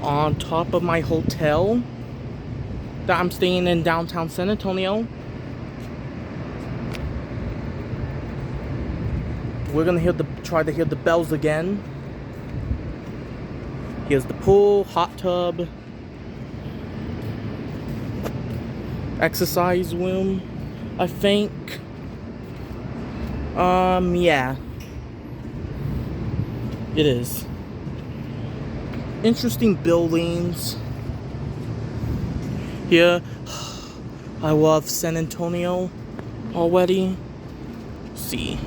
on top of my hotel that I'm staying in downtown San Antonio. We're gonna try to hear the bells again. Here's the pool, hot tub, exercise room, I think. Yeah. It is. Interesting buildings. Here, I love San Antonio already. Let's see.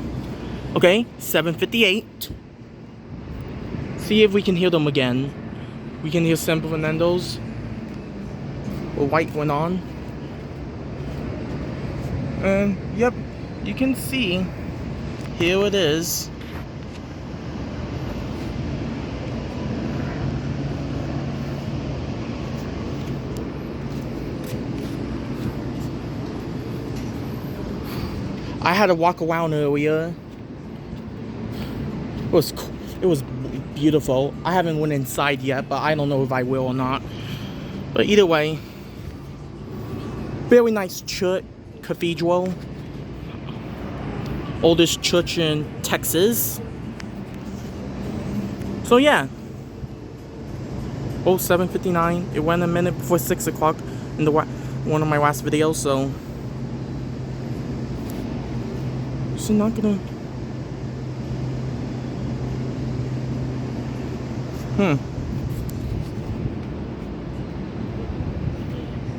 Okay, 7:58. See if we can hear them again. We can hear San Fernando's. The light went on. And yep, you can see. Here it is. I had to walk around earlier. It was beautiful. I haven't went inside yet, but I don't know if I will or not. But either way, very nice church, cathedral. Oldest church in Texas. So yeah. Oh, 7:59. It went a minute before 6 o'clock in the one of my last videos, so is it not gonna?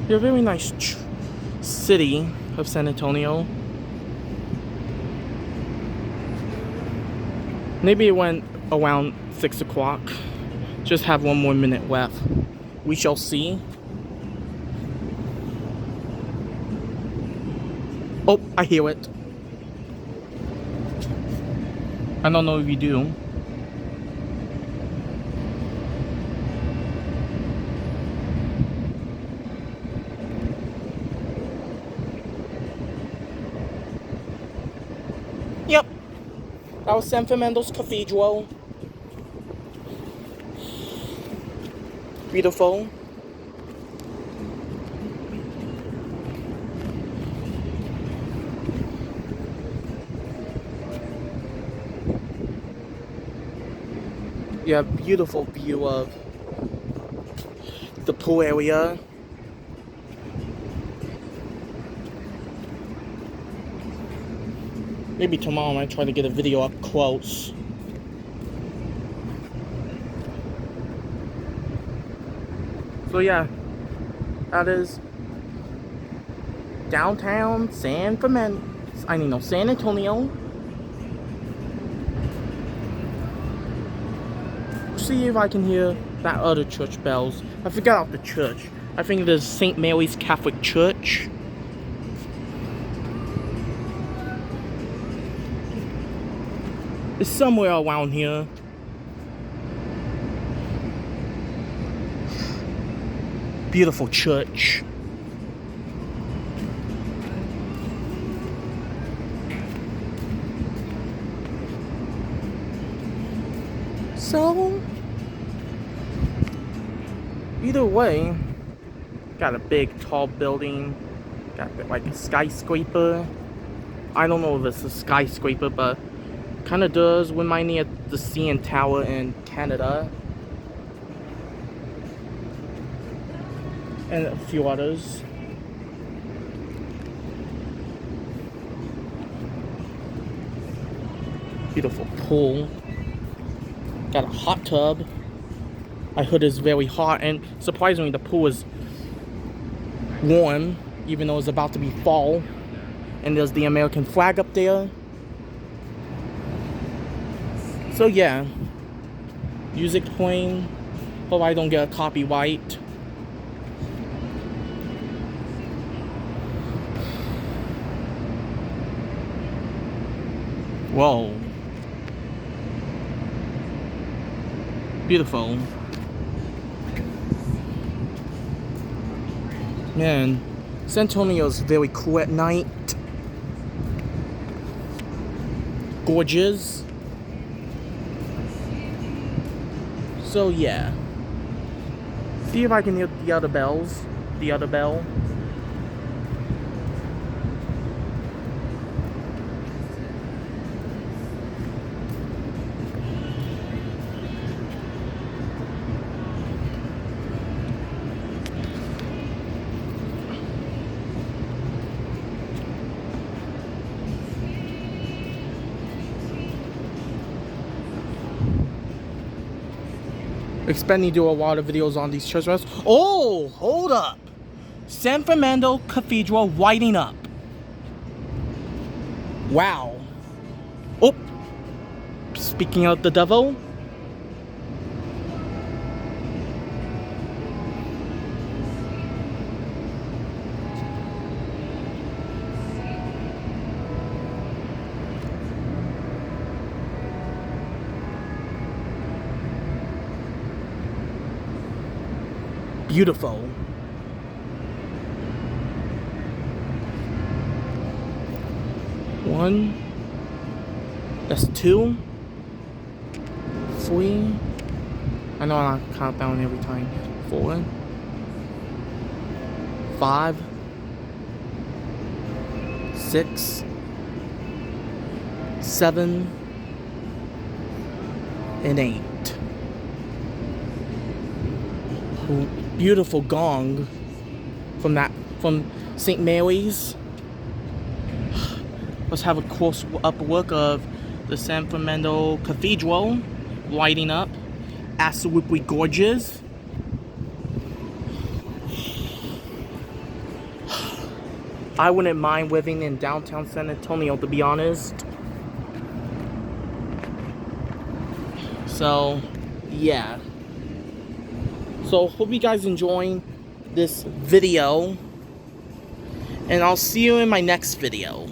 Yeah, very nice city of San Antonio. Maybe it went around 6 o'clock. Just have one more minute left. We shall see. Oh, I hear it. I don't know if you do. Yep. That was San Fernando's Cathedral. Beautiful. Yeah, beautiful view of the pool area. Maybe tomorrow I might try to get a video up close. So yeah, that is downtown San Antonio. See if I can hear that other church bells. I forgot about the church. I think it is St. Mary's Catholic Church. It's somewhere around here. Beautiful church. So, either way, got a big tall building, got like a skyscraper. I don't know if it's a skyscraper, but kind of does remind me of the CN Tower in Canada. And a few others. Beautiful pool. Got a hot tub. I heard it's very hot, and surprisingly the pool is warm, even though it's about to be fall. And there's the American flag up there. So yeah, music playing. Hope I don't get a copyright. Whoa. Beautiful. Man, San Antonio's very cool at night. Gorgeous. So yeah. See if I can hear the other bells. The other bell. Expecting to do a lot of videos on these church bells. Oh, hold up. San Fernando Cathedral lighting up. Wow. Oh. Speaking of the devil. Beautiful. One. That's two. Three. I know I count down every time. 4. 5. 6. 7. And 8. Beautiful gong from St. Mary's. Let's have a close up look of the San Fernando Cathedral lighting up. Absolutely gorgeous. I wouldn't mind living in downtown San Antonio, to be honest. So, yeah. So, hope you guys enjoying this video. And I'll see you in my next video.